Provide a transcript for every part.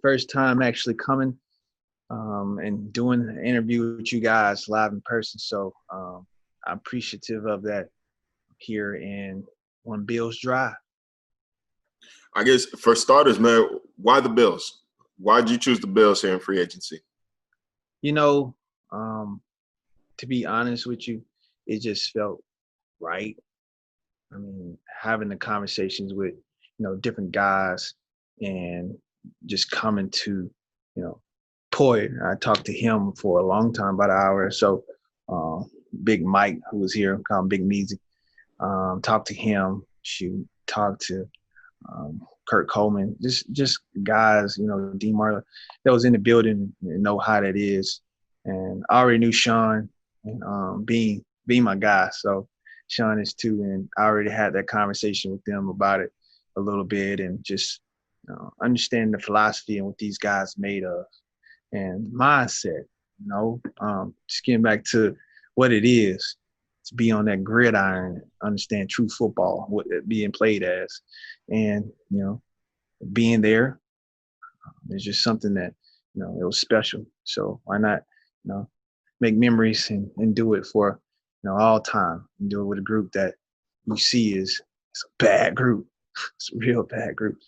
First time actually coming and doing an interview with you guys live in person. So I'm appreciative of that here in on Bills Drive. I guess for starters, man, why the Bills? Why did you choose the Bills here in free agency? You know, to be honest with you, it just felt right. I mean, having the conversations with, different guys and just coming to, you know, Poy. I talked to him for a long time, about an hour or so. Uh, Big Mike, who was here, call him Big Measy. Talked to him. Shoot, talked to Kurt Coleman. Just guys, D Marla that was in the building and know how that is. And I already knew Sean and being my guy. So Sean is too, and I already had that conversation with them about it a little bit, and just understand the philosophy and what these guys made of and mindset. Just getting back to what it is to be on that gridiron, understand true football, what it being played as, and being there is just something that it was special. So why not make memories and do it for all time, and do it with a group that you see is it's a bad group. It's a real bad group.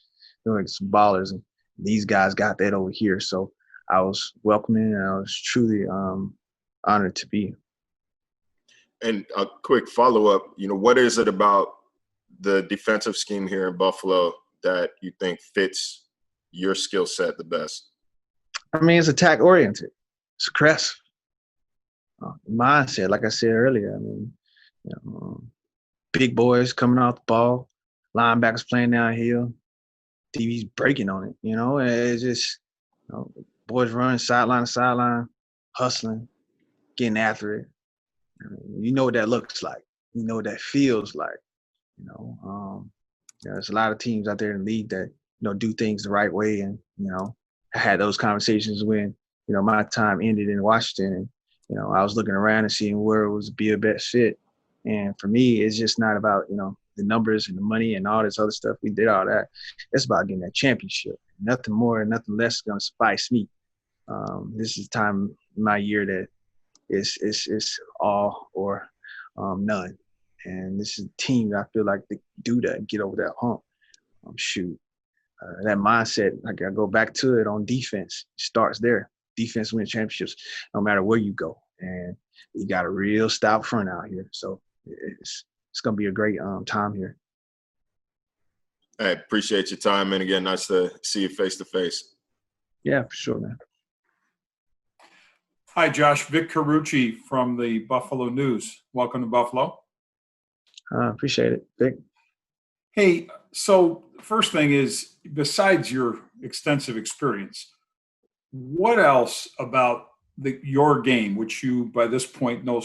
Like some ballers, and these guys got that over here. So I was welcoming, and I was truly honored to be. And a quick follow-up, what is it about the defensive scheme here in Buffalo that you think fits your skill set the best? I mean, it's attack-oriented. It's aggressive. Mindset, like I said earlier. I mean, big boys coming off the ball, linebackers playing downhill, DB's breaking on it. And it's just boys running sideline to sideline, hustling, getting after it. I mean, you know what that looks like. You know what that feels like. There's a lot of teams out there in the league that do things the right way, and I had those conversations when my time ended in Washington, and I was looking around and seeing where it was be a best fit. And for me, it's just not about the numbers and the money and all this other stuff. We did all that. It's about getting that championship. Nothing more, nothing less is going to suffice me. This is time in my year that it's all or none. And this is a team that I feel like they do that and get over that hump. That mindset, like I go back to it on defense, it starts there. Defense wins championships no matter where you go. And you got a real stout front out here. So it's going to be a great time here. I appreciate your time. And again, nice to see you face to face. Yeah, for sure, man. Hi, Josh. Vic Carucci from the Buffalo News. Welcome to Buffalo. Appreciate it, Vic. Hey, so first thing is, besides your extensive experience, what else about your game, which you by this point know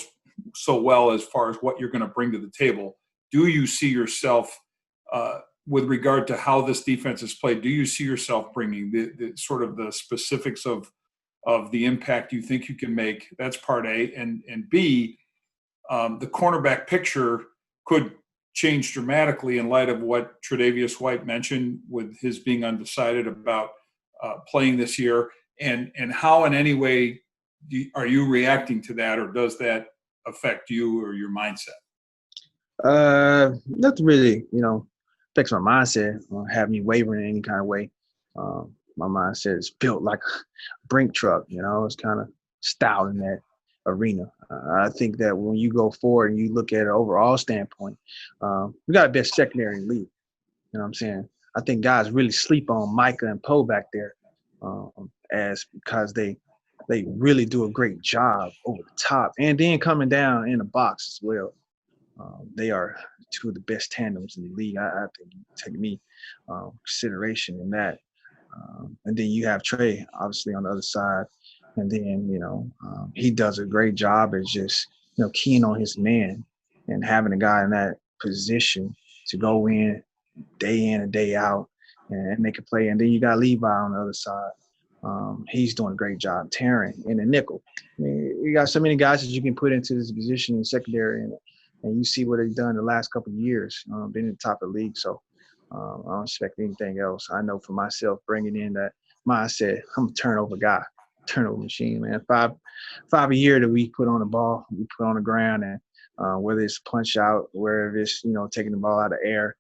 so well as far as what you're going to bring to the table, do you see yourself with regard to how this defense is played? Do you see yourself bringing the sort of the specifics of the impact you think you can make? That's part A. And B, the cornerback picture could change dramatically in light of what Tre'Davious White mentioned with his being undecided about playing this year. And how in any way are you reacting to that, or does that affect you or your mindset? Nothing really, affects my mindset or have me wavering in any kind of way. My mindset is built like a brink truck, it's kind of stout in that arena. I think that when you go forward and you look at an overall standpoint, we got the best secondary in the league. You know what I'm saying? I think guys really sleep on Micah and Poe back there because they really do a great job over the top and then coming down in the box as well. They are two of the best tandems in the league. I think take me consideration in that. And then you have Trey, obviously, on the other side. And then, he does a great job at just, keying on his man and having a guy in that position to go in and day out and make a play. And then you got Levi on the other side. He's doing a great job tearing in the nickel. I mean, you got so many guys that you can put into this position in secondary, and you see what they've done the last couple of years, been in the top of the league. So I don't expect anything else. I know for myself, bringing in that mindset. I'm a turnover guy, turnover machine, man. Five a year that we put on the ball, we put on the ground, and whether it's punch out, whether it's taking the ball out of the air,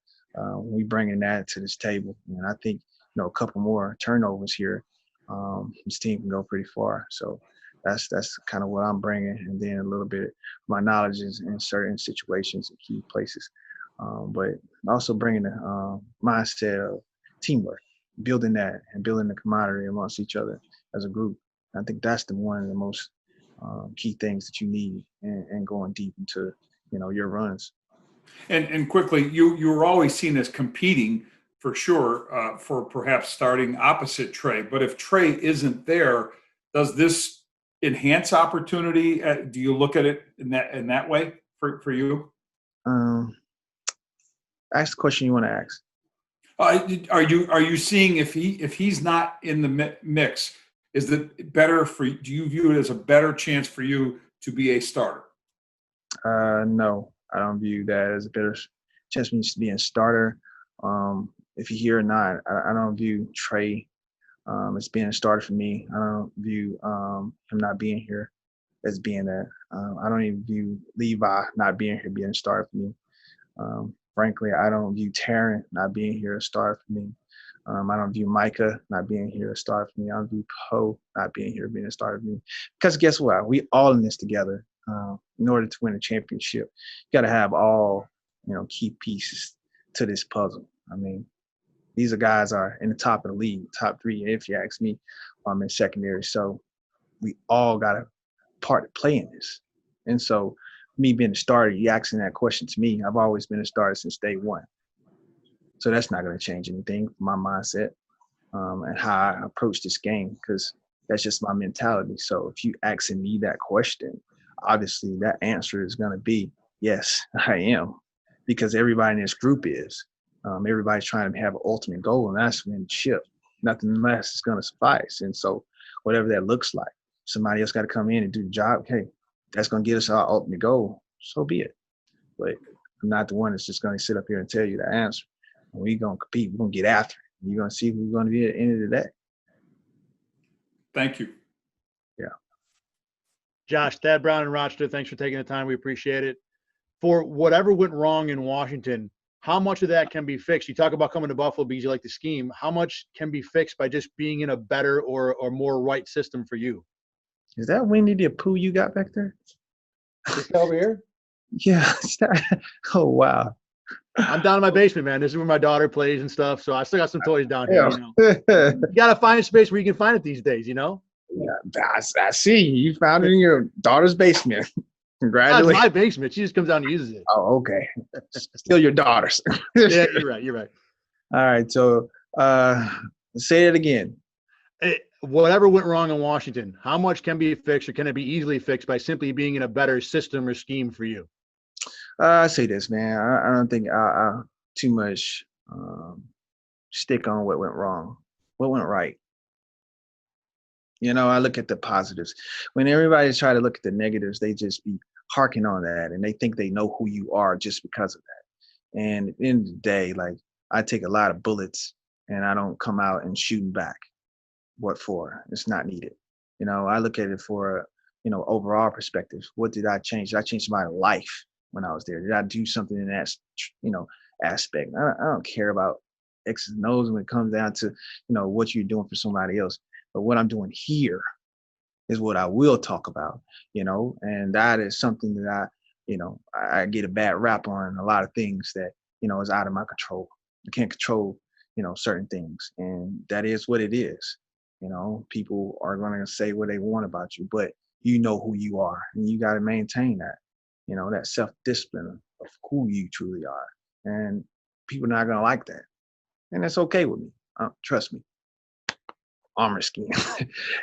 we bringing that to this table. And I think a couple more turnovers here, this team can go pretty far. So that's kind of what I'm bringing, and then a little bit of my knowledge in certain situations and key places, but also bringing the mindset of teamwork, building that and building the camaraderie amongst each other as a group. I think that's one of the most key things that you need and going deep into your runs. And quickly, you were always seen as competing for sure for perhaps starting opposite Trey. But if Trey isn't there, does this enhance opportunity? Do you look at it in that way for you? Ask the question you want to ask. Are you seeing if he's not in the mix, is it better for you? Do you view it as a better chance for you to be a starter? No, I don't view that as a better chance for me to be a starter. If you're here or not, I don't view Trey as being a starter for me. I don't view him not being here as being that. I don't even view Levi not being here being a starter for me. Frankly, I don't view Tarrant not being here a starter for me. I don't view Micah not being here a starter for me. I don't view Poe not being here being a starter for me. Because guess what? We all in this together. In order to win a championship, you got to have all key pieces to this puzzle. I mean, these are guys are in the top of the league, top 3, if you ask me. In secondary, so we all got a part to play in this. And so, me being a starter, you asking that question to me, I've always been a starter since day one. So that's not going to change anything for my mindset and how I approach this game, because that's just my mentality. So if you asking me that question, obviously that answer is going to be yes, I am, because everybody in this group is. Everybody's trying to have an ultimate goal, and that's win the ship. Nothing less is going to suffice. And so whatever that looks like, somebody else got to come in and do the job. Hey, that's going to get us our ultimate goal. So be it. But I'm not the one that's just going to sit up here and tell you the answer. We're going to compete. We're going to get after it. You're going to see who's going to be at the end of the day. Thank you. Yeah. Josh, Thad Brown and Rochester, thanks for taking the time. We appreciate it. For whatever went wrong in Washington, how much of that can be fixed? You talk about coming to Buffalo because you like the scheme. How much can be fixed by just being in a better or more right system for you? Is that Winnie the Pooh you got back there? This guy over here? Yeah. Oh, wow. I'm down in my basement, man. This is where my daughter plays and stuff. So I still got some toys down here. You got to find a space where you can find it these days, Yeah, I see. You found it in your daughter's basement. Congratulations. That's my basement. She just comes down and uses it. Oh, okay. Still your daughter's. Yeah, you're right. All right. So say it again. Whatever went wrong in Washington, how much can be fixed, or can it be easily fixed by simply being in a better system or scheme for you? I say this, man. I don't think I too much stick on what went wrong. What went right? I look at the positives. When everybody's trying to look at the negatives, they just be harking on that, and they think they know who you are just because of that. And at the end of the day, like, I take a lot of bullets, and I don't come out and shooting back. What for? It's not needed. I look at it for, overall perspective. What did I change? Did I change my life when I was there? Did I do something in that, aspect? I don't care about X's and O's when it comes down to, what you're doing for somebody else. But what I'm doing here is what I will talk about, and that is something that I get a bad rap on a lot of things that, is out of my control. I can't control, certain things, and that is what it is. People are going to say what they want about you, but you know who you are, and you got to maintain that, that self-discipline of who you truly are. And people are not going to like that. And that's okay with me. Trust me. Armor scheme.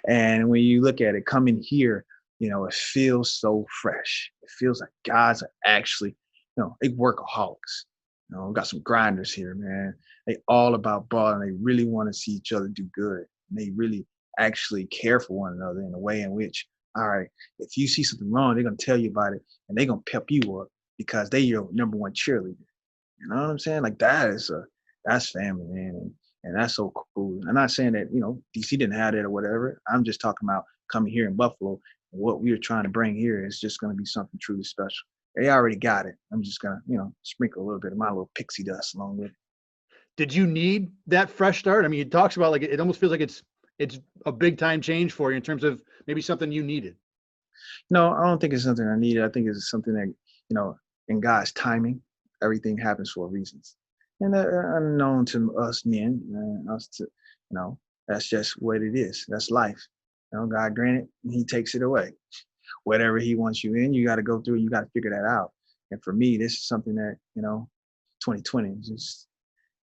And when you look at it, coming here, it feels so fresh. It feels like guys are actually, they workaholics. We got some grinders here, man. They all about ball, and they really want to see each other do good. And they really actually care for one another in a way in which, all right, if you see something wrong, they're going to tell you about it, and they're going to pep you up because they're your number one cheerleader. You know what I'm saying? Like, that's family, man. And that's so cool. I'm not saying that, DC didn't have that or whatever. I'm just talking about coming here in Buffalo. What we are trying to bring here is just going to be something truly special. They already got it. I'm just going to, sprinkle a little bit of my little pixie dust along with it. Did you need that fresh start? I mean, he talks about like it almost feels like it's a big time change for you in terms of maybe something you needed. No, I don't think it's something I needed. I think it's something that, in God's timing, everything happens for reasons. And unknown to us men, that's just what it is. That's life. God granted, he takes it away. Whatever he wants you in, you got to go through, you got to figure that out. And for me, this is something that, 2020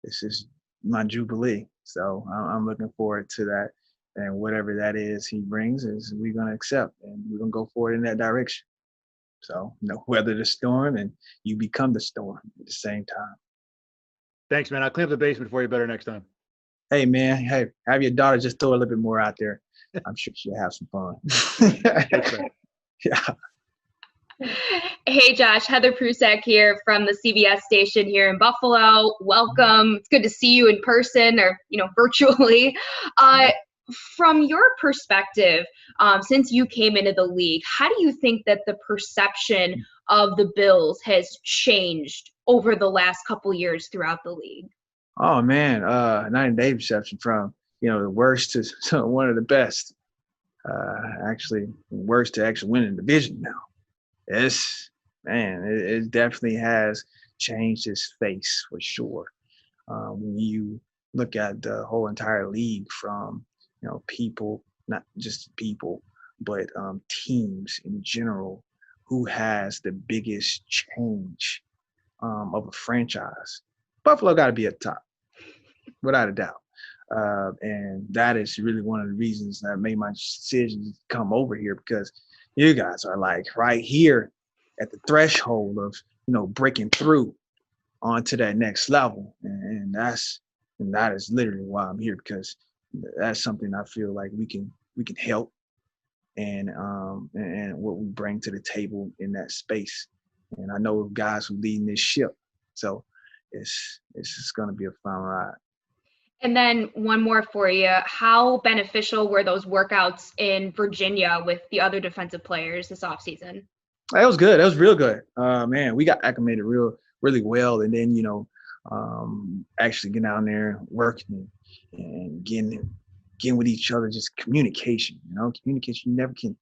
this is my Jubilee. So I'm looking forward to that. And whatever that is he brings is we're going to accept and we're going to go forward in that direction. So, weather the storm and you become the storm at the same time. Thanks, man. I'll clean up the basement for you better next time. Hey, man. Hey, have your daughter just throw a little bit more out there. I'm sure she'll have some fun. Yeah. Hey, Josh, Heather Prusak here from the CBS station here in Buffalo. Welcome. It's good to see you in person or, virtually. From your perspective, since you came into the league, how do you think that the perception of the Bills has changed over the last couple years throughout the league? Oh, man. Night and day perception from, the worst to one of the best. Actually, worst to actually win the division now. It definitely has changed its face for sure. When you look at the whole entire league from, people, not just people, but teams in general, who has the biggest change of a franchise. Buffalo got to be at the top, without a doubt. And that is really one of the reasons that made my decision to come over here, because you guys are like right here at the threshold of, breaking through onto that next level. And that is literally why I'm here, because that's something I feel like we can help and what we bring to the table in that space. And I know guys who leading this ship. So it's just going to be a fun ride. And then one more for you. How beneficial were those workouts in Virginia with the other defensive players this offseason? That was good. That was real good. Man, we got acclimated really well. And then, actually getting down there, working and getting with each other, just communication, communication, you never can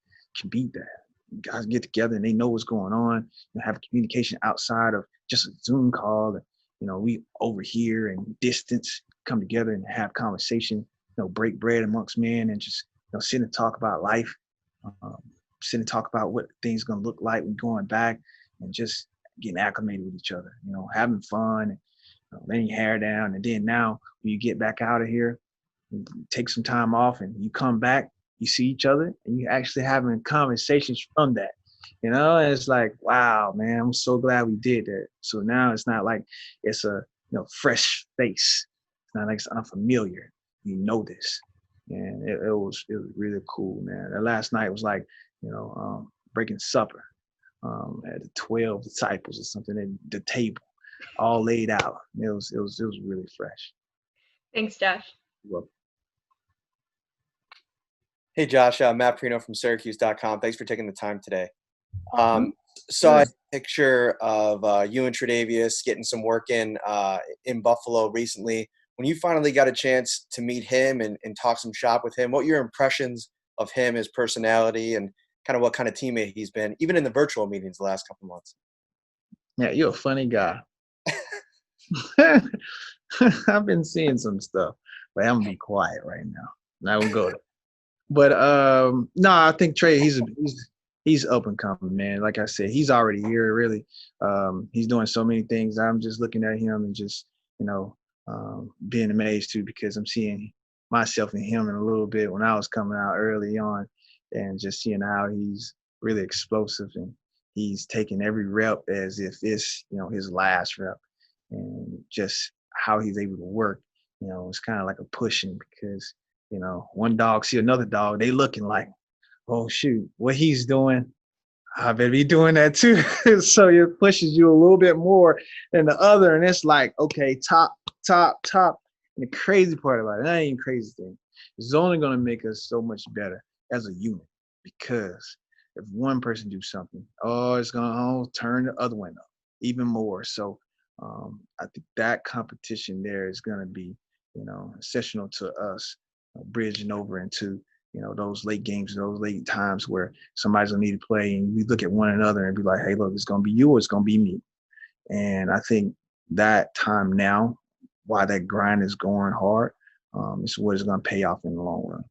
beat that. You guys get together and they know what's going on and have communication outside of just a Zoom call. And, we over here and distance come together and have conversation, break bread amongst men and just, sit and talk about life, sit and talk about what things going to look like when going back and just getting acclimated with each other, having fun and letting your hair down. And then now when you get back out of here, you take some time off and you come back, you see each other and you actually having conversations from that, and it's like, wow, man, I'm so glad we did that. So now it's not like it's a, fresh face. It's not like it's unfamiliar. You know this. And it was really cool, man. That last night was like, breaking supper at the 12 disciples or something at the table, all laid out. It was really fresh. Thanks, Josh. Well, hey, Josh, Matt Perino from Syracuse.com. Thanks for taking the time today. Saw a picture of you and Tre'Davious getting some work in Buffalo recently. When you finally got a chance to meet him and talk some shop with him, what were your impressions of him, his personality, and kind of what kind of teammate he's been, even in the virtual meetings the last couple months? Yeah, you're a funny guy. I've been seeing some stuff, but I'm gonna be quiet right now. I will go there. But no, I think Trey, he's up and coming, man. Like I said, he's already here. Really, he's doing so many things. I'm just looking at him and just being amazed too, because I'm seeing myself and him in a little bit when I was coming out early on, and just seeing how he's really explosive and he's taking every rep as if it's his last rep, and just how he's able to work. It's kind of like a pushing, because one dog see another dog, they looking like, oh shoot, what he's doing, I better be doing that too. So it pushes you a little bit more than the other, and it's like, okay, top, And the crazy part about it, that ain't even crazy thing. It's only going to make us so much better as a unit, because if one person do something, it's going to turn the other one up even more. So I think that competition there is going to be, essential to us bridging over into, those late games, those late times where somebody's going to need to play, and we look at one another and be like, hey, look, it's going to be you or it's going to be me. And I think that time now, while that grind is going hard, is what is going to pay off in the long run.